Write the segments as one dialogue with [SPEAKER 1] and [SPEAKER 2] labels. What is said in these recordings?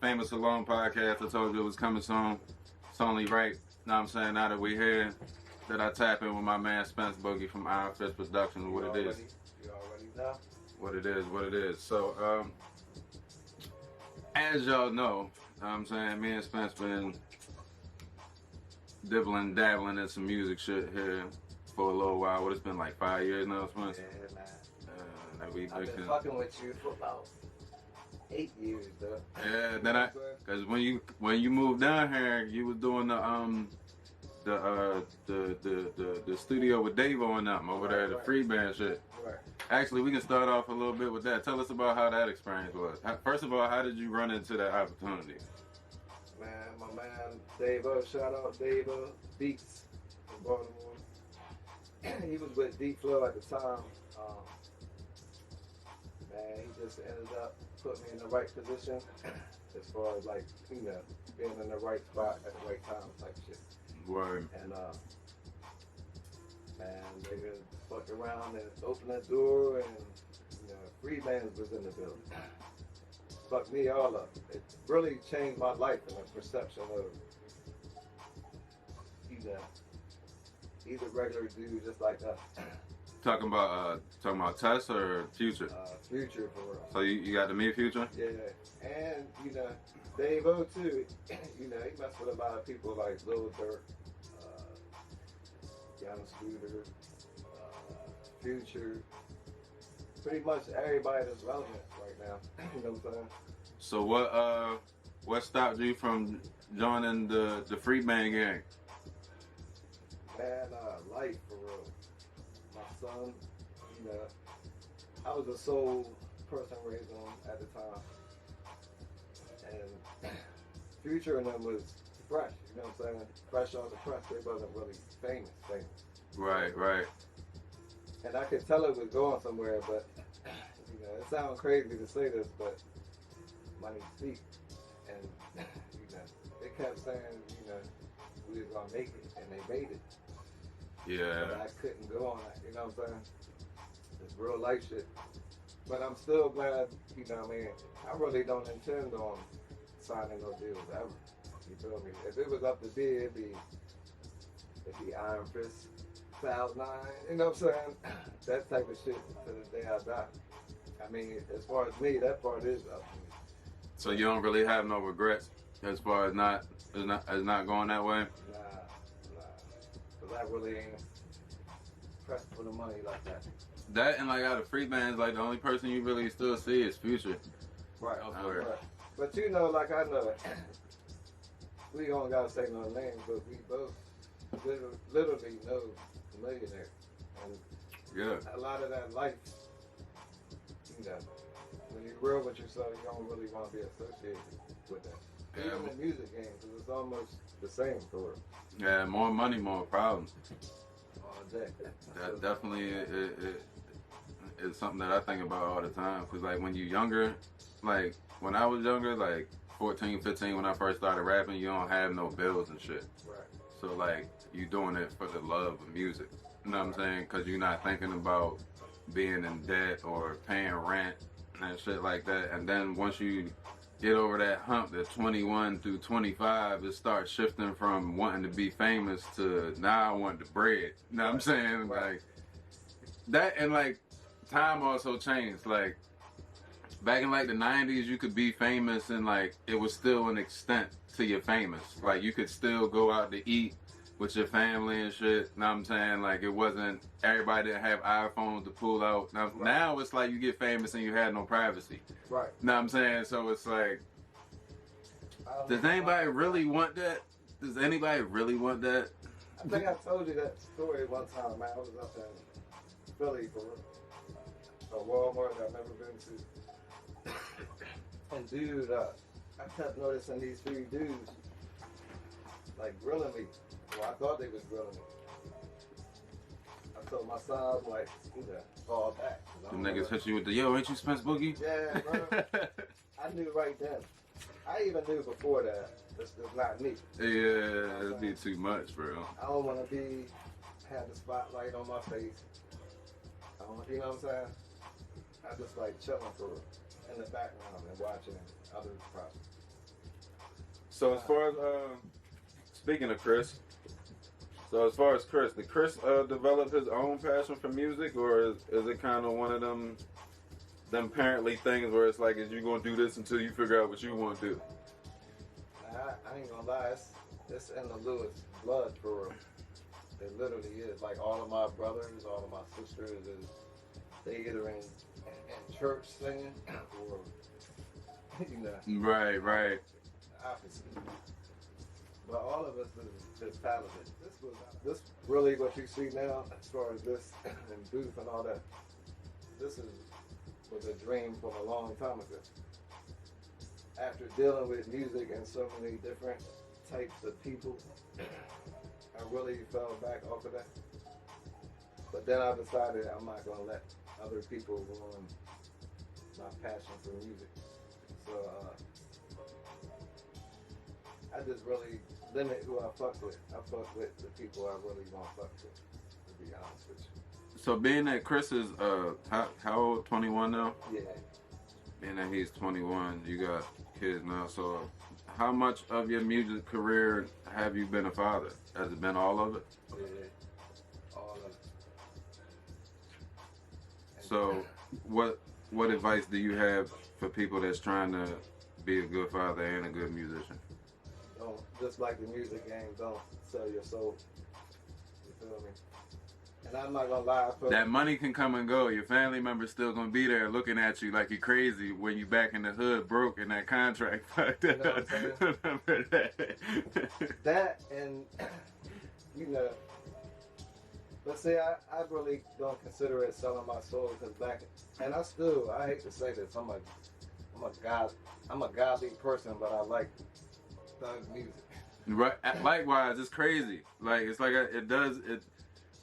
[SPEAKER 1] Famous Alone podcast. I told you it was coming soon. It's only right, now I'm saying, now that we're here, that I tap in with my man Spence Boogie from Iron Fist Productions, what it is.
[SPEAKER 2] You already know.
[SPEAKER 1] What it is. So, as y'all know I'm saying, me and Spence been dabbling in some music shit here for a little while. What, it's been like 5 years now, Spence?
[SPEAKER 2] Yeah, man.
[SPEAKER 1] I've
[SPEAKER 2] been fucking with you for about 8 years, though.
[SPEAKER 1] Yeah, then cause when you moved down here, you was doing the studio with Davo and them over there, the free band shit.
[SPEAKER 2] Right.
[SPEAKER 1] Actually, we can start off a little bit with that. Tell us about how that experience was. First of all, how did you run into that opportunity?
[SPEAKER 2] Man, my man Davo, shout out Davo Beats in Baltimore. He was with Deep Flow at the time. Man, he just ended up putting me in the right position as far as, like, you know, being in the right spot at the right time type shit.
[SPEAKER 1] Word.
[SPEAKER 2] And man, they just fucked around and opened that door, and you know, free bands was in the building. Fucked me all up. It really changed my life and the perception of, you know, he's a regular dude just like us.
[SPEAKER 1] Talking about Tess or Future?
[SPEAKER 2] Future, for real.
[SPEAKER 1] So you got to meet Future?
[SPEAKER 2] Yeah, and you know, Davo too. You know, he messed with a lot of people like Lil Durk, Young Scooter, Future. Pretty much everybody that's relevant right now. You know what I'm saying?
[SPEAKER 1] So what stopped you from joining the free band gang?
[SPEAKER 2] Man, life, for real. My son, you know, I was a sole person raising him at the time. And Future and them was fresh, you know what I'm saying? Fresh off the press, they wasn't really famous.
[SPEAKER 1] Right.
[SPEAKER 2] And I could tell it was going somewhere, but, you know, it sounds crazy to say this, but money speaks. And, you know, they kept saying, you know, we was gonna make it, and they made it.
[SPEAKER 1] Yeah.
[SPEAKER 2] But I couldn't go on that, you know what I'm saying? It's real life shit. But I'm still glad, you know what I mean? I really don't intend on signing no deals ever. You feel me? If it was up to me, it'd be Iron Fist, Cloud 9, you know what I'm saying? That type of shit to the day I die. I mean, as far as me, that part is up to me.
[SPEAKER 1] So you don't really have no regrets as far as not going that way?
[SPEAKER 2] Nah. Cause I really ain't pressed for the money like that.
[SPEAKER 1] That and like out of free bands, like the only person you really still see is Future.
[SPEAKER 2] Right.
[SPEAKER 1] Elsewhere.
[SPEAKER 2] But you know, like I know, we don't gotta say no names, but we both literally know the millionaire. And
[SPEAKER 1] yeah,
[SPEAKER 2] a lot of that life, you know, when you're real with yourself, you don't really want to be associated with that.
[SPEAKER 1] Yeah.
[SPEAKER 2] Even in the music game, because it's almost the same for it.
[SPEAKER 1] Yeah, more money, more problems.
[SPEAKER 2] All day.
[SPEAKER 1] That definitely is something that I think about all the time. Cause like when you're younger, like when I was younger, like 14, 15, when I first started rapping, you don't have no bills and shit.
[SPEAKER 2] Right.
[SPEAKER 1] So like you doing it for the love of music. You know what I'm saying? Cause you're not thinking about being in debt or paying rent and shit like that. And then once you get over that hump, the 21 through 25, it starts shifting from wanting to be famous to now I want the bread. You know what I'm saying?
[SPEAKER 2] Right.
[SPEAKER 1] Like that, and like time also changed. Like back in like the 90s, you could be famous and like it was still an extent to your famous. Like you could still go out to eat with your family and shit. You know what I'm saying? Like it wasn't, everybody didn't have iPhones to pull out. Now it's like you get famous and you had no privacy.
[SPEAKER 2] Right.
[SPEAKER 1] You know what I'm saying? So it's like, does anybody really want that? Does anybody really want that?
[SPEAKER 2] I think I told you that story one time, man. I was up in Philly for a Walmart I've never been to. And dude, I kept noticing these three dudes like grilling me. Well, I thought they was grilling me. I told my son, like, you know, fall back.
[SPEAKER 1] Them niggas hit you with the, yo, ain't you Spence Boogie?
[SPEAKER 2] Yeah, bro. I knew right then. I even knew before that. This is not me.
[SPEAKER 1] Yeah, it'd be too much, bro.
[SPEAKER 2] I don't want to have the spotlight on my face. I don't, you know what I'm saying? I just like chilling for in the background and watching others process.
[SPEAKER 1] So as far as speaking of Chris, so as far as Chris, did Chris develop his own passion for music, or is it kind of one of them parently things where it's like, is you gonna do this until you figure out what you want to do?
[SPEAKER 2] I ain't gonna lie, it's in the Lewis blood for real. It literally is. Like all of my brothers, all of my sisters, they either in church singing or you know.
[SPEAKER 1] Right.
[SPEAKER 2] Opposite. But all of us is talented. This really what you see now, as far as this and booth and all that. This was a dream from a long time ago. After dealing with music and so many different types of people, I really fell back off of that. But then I decided I'm not gonna let other people ruin my passion for music. So I just really limit who I fuck with. I fuck with the people I really want to fuck with, to be honest with you.
[SPEAKER 1] So being that Chris is how old? 21 now?
[SPEAKER 2] Yeah.
[SPEAKER 1] Being that he's 21, you got kids now. So how much of your music career have you been a father? Has it been all of it?
[SPEAKER 2] Yeah. All of it.
[SPEAKER 1] So what advice do you have for people that's trying to be a good father and a good musician?
[SPEAKER 2] Don't, just like the music game, don't sell your soul. You feel me? And I'm not gonna lie.
[SPEAKER 1] That money can come and go. Your family member's still gonna be there looking at you like you're crazy when you back in the hood broke in that contract.
[SPEAKER 2] You know what I'm saying? That and you know. But see, I really don't consider it selling my soul because I hate to say this, I'm a godly person, but I like thug music.
[SPEAKER 1] Right. Likewise, it's crazy. Like it's like it does it.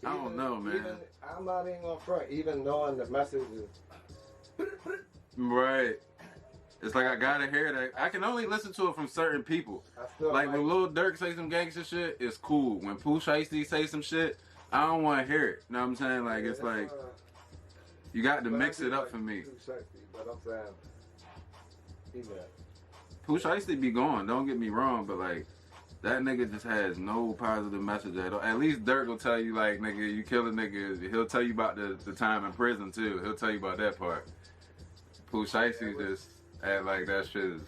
[SPEAKER 1] I don't know, man.
[SPEAKER 2] I'm not even gonna front, even knowing the message is.
[SPEAKER 1] Right. It's like I gotta hear that. I can only listen to it from certain people. Like when Lil Durk say some gangster shit, it's cool. When Pooh Shiesty say some shit, I don't want to hear it. You know what I'm saying? Like it's like you got to mix it up for me.
[SPEAKER 2] But I'm saying, he got
[SPEAKER 1] Pooh Shiesty be going. Don't get me wrong, but like. That nigga just has no positive message at all. At least Dirk will tell you, like, nigga, you kill a nigga. He'll tell you about the time in prison, too. He'll tell you about that part. Pooh Shiesty just act like that shit is...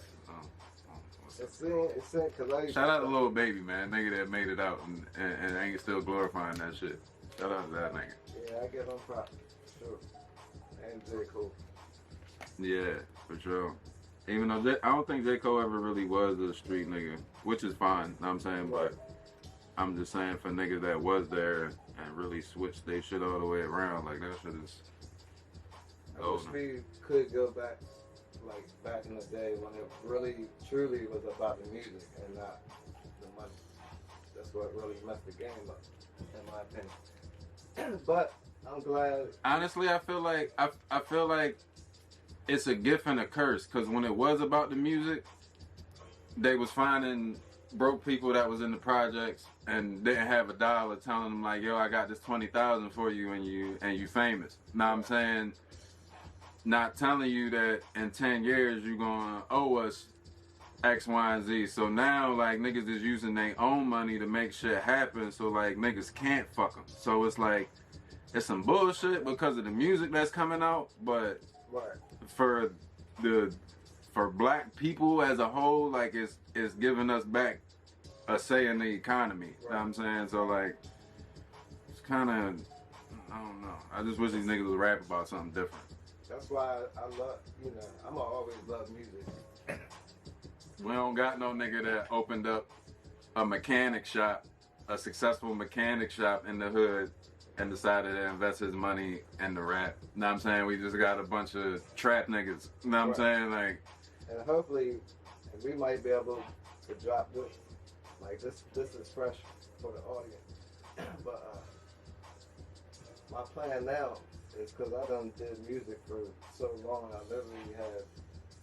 [SPEAKER 1] Shout out to Lil Baby, man. Nigga that made it out and ain't still glorifying that shit. Shout out to that nigga.
[SPEAKER 2] Yeah, I give him props. Sure. And J. Cole.
[SPEAKER 1] Yeah, for sure. Even though I don't think J. Cole ever really was a street nigga, which is fine, you know what I'm saying? But I'm just saying for niggas that was there and really switched their shit all the way around, like that shit is
[SPEAKER 2] I wish we could go back, like back in the day when it really, truly was about the music and not the money. That's what really messed the game up, in my opinion. But I'm glad.
[SPEAKER 1] Honestly, I feel like it's a gift and a curse, because when it was about the music, they was finding broke people that was in the projects and didn't have $1, telling them like, yo, I got this 20,000 for you and you famous. Now I'm saying, not telling you that in 10 years you're gonna owe us X, Y, and Z. So now like niggas is using their own money to make shit happen, so like niggas can't fuck them. So it's like, it's some bullshit because of the music that's coming out, but for black people as a whole, like it's giving us back a say in the economy. You know what I'm saying? So like it's kinda, I don't know. I just wish these niggas would rap about something different.
[SPEAKER 2] That's why I love, I'm always love music.
[SPEAKER 1] We don't got no nigga that opened up a mechanic shop, a successful mechanic shop in the hood, and decided to invest his money in the rap. You know what I'm saying? We just got a bunch of trap niggas. You know what I'm saying? Like,
[SPEAKER 2] and hopefully we might be able to drop this. Like this is fresh for the audience. But my plan now is, because I done did music for so long, I literally have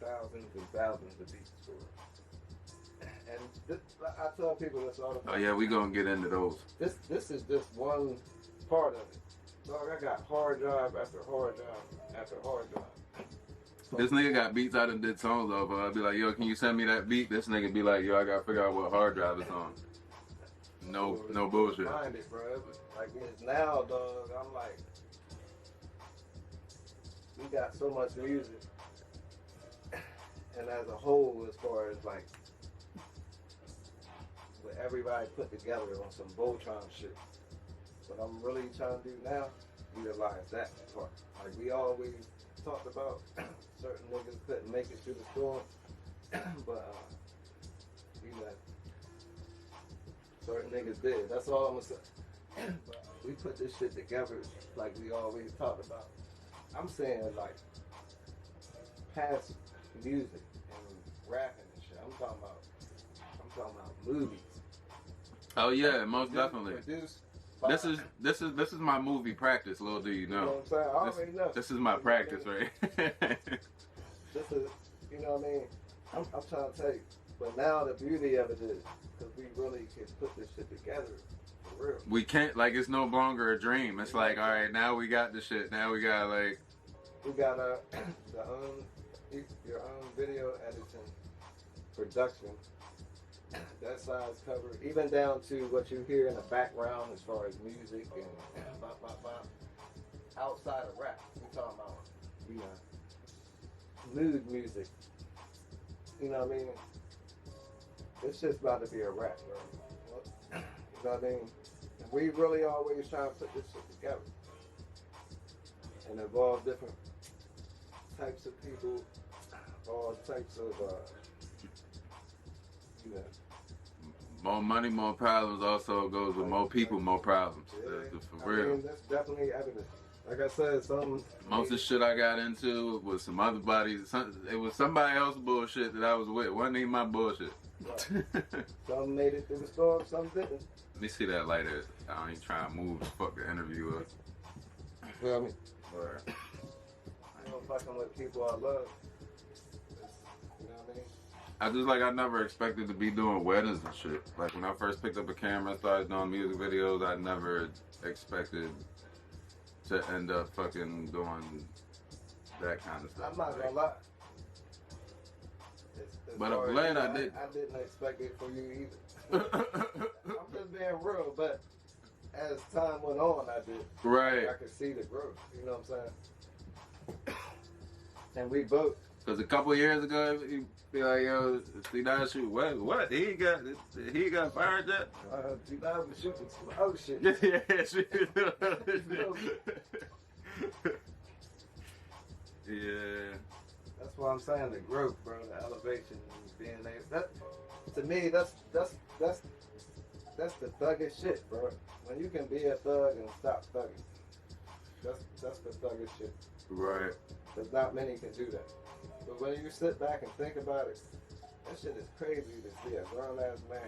[SPEAKER 2] thousands and thousands of beats for it. And I tell people this all the time.
[SPEAKER 1] Oh yeah, we gonna get into those.
[SPEAKER 2] This is just one part of it. Dog, I got hard drive after hard drive after hard drive.
[SPEAKER 1] This nigga got beats I done did songs of. I'd be like, yo, can you send me that beat? This nigga be like, yo, I gotta figure out what hard drive it's on. No bullshit.
[SPEAKER 2] Find it, bro. Like it's now, dog. I'm like, we got so much music, and as a whole, as far as like, with everybody put together on some Voltron shit. What I'm really trying to do now, utilize that part. Like we always talked about, certain niggas couldn't make it through the storm, but you know, certain niggas did. That's all I'm gonna say. But we put this shit together like we always talked about. I'm saying like past music and rapping and shit. I'm talking about movies.
[SPEAKER 1] Oh yeah, most definitely.
[SPEAKER 2] Produced
[SPEAKER 1] This is my movie practice, little do you
[SPEAKER 2] You know
[SPEAKER 1] know.
[SPEAKER 2] what I'm saying? I already know.
[SPEAKER 1] This is my practice, right?
[SPEAKER 2] This is, you know what I mean? I'm trying to tell you. But now the beauty of it is, because we really can put this shit together for real.
[SPEAKER 1] We can't, like, it's no longer a dream. It's like, all right, now we got the shit. Now we got, like...
[SPEAKER 2] We got your own video editing, production. That side's covered, even down to what you hear in the background as far as music and bop, bop, bop. Outside of rap, we talking about, you know, mood music. You know what I mean? It's just about to be a rap, bro. You know what I mean? And we really always try to put this shit together and involve different types of people, all types of, you know.
[SPEAKER 1] More money, more problems also goes with more people, more problems.
[SPEAKER 2] Yeah,
[SPEAKER 1] For real.
[SPEAKER 2] I mean, that's definitely evident. Like I said,
[SPEAKER 1] Most of the shit I got into was some other bodies. It was somebody else's bullshit that I was with. Wasn't even my bullshit.
[SPEAKER 2] Right. Some made it through the storm, some didn't.
[SPEAKER 1] Let me see that later. I ain't trying to move. Fuck the interview up.
[SPEAKER 2] Well, I mean,
[SPEAKER 1] Or,
[SPEAKER 2] I don't fucking with people I love. You know what I mean?
[SPEAKER 1] I never expected to be doing weddings and shit. Like when I first picked up a camera and started doing music videos, I never expected to end up fucking doing that kind of stuff.
[SPEAKER 2] I'm not gonna lie.
[SPEAKER 1] But I'm glad I did.
[SPEAKER 2] I didn't expect it for you either. I'm just being real, but as time went on, I did.
[SPEAKER 1] Right.
[SPEAKER 2] I could see the growth. You know what I'm saying? And we both.
[SPEAKER 1] Because a couple years ago, you be like, yo, see that shit? What? He got fired yet?
[SPEAKER 2] Dude, I was shooting some other shit.
[SPEAKER 1] Yeah, shit. Yeah.
[SPEAKER 2] That's what I'm saying. The growth, bro. The elevation, and being able. That to me, that's the thuggish shit, bro. When you can be a thug and stop thugging, that's the thuggish shit.
[SPEAKER 1] Right.
[SPEAKER 2] Because not many can do that. But when you sit back and think about it, that shit is crazy to see a grown ass man,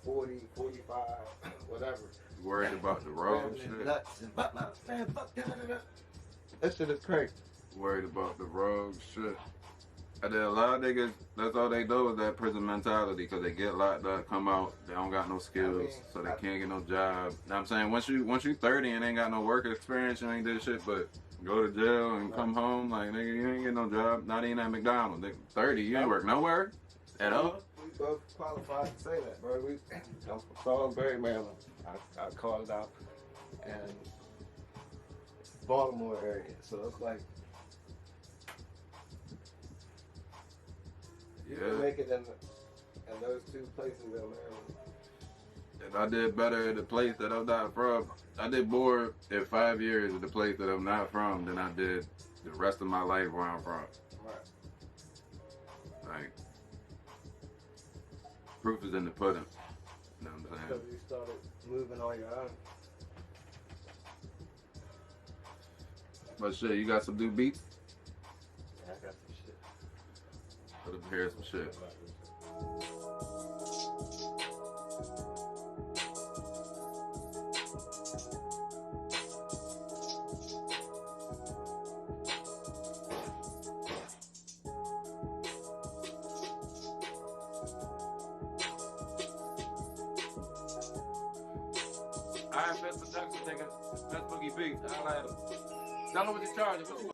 [SPEAKER 2] 40, 45, whatever.
[SPEAKER 1] Worried about the road
[SPEAKER 2] grabbing his
[SPEAKER 1] shit.
[SPEAKER 2] nuts and man, fuck that shit is crazy.
[SPEAKER 1] Worried about the road shit. And then a lot of niggas, that's all they do is that prison mentality because they get locked up, come out, they don't got no skills, so they can't get no job. You know what I'm saying? Once you 30 and ain't got no work experience, you ain't did shit but go to jail and come home, like, nigga, you ain't get no job, not even at McDonald's. Nigga, 30, you ain't work nowhere at all.
[SPEAKER 2] We both qualified to say that, bro. I'm from Salisbury, Maryland. I called it out. And Baltimore area, so it's like, you can make it in those two places in Maryland.
[SPEAKER 1] If I did better at the place that I'm not from, I did more in 5 years at the place that I'm not from than I did the rest of my life where I'm from.
[SPEAKER 2] Right.
[SPEAKER 1] Like, proof is in the pudding. You know what I'm saying?
[SPEAKER 2] Because you started moving on your own.
[SPEAKER 1] But shit, you got some new beats?
[SPEAKER 2] Yeah, I got some shit.
[SPEAKER 1] Put up here some shit. Alright, Spence production, nigga. Spence Boogie Beats. I'll at him. Tell him what you charging. What you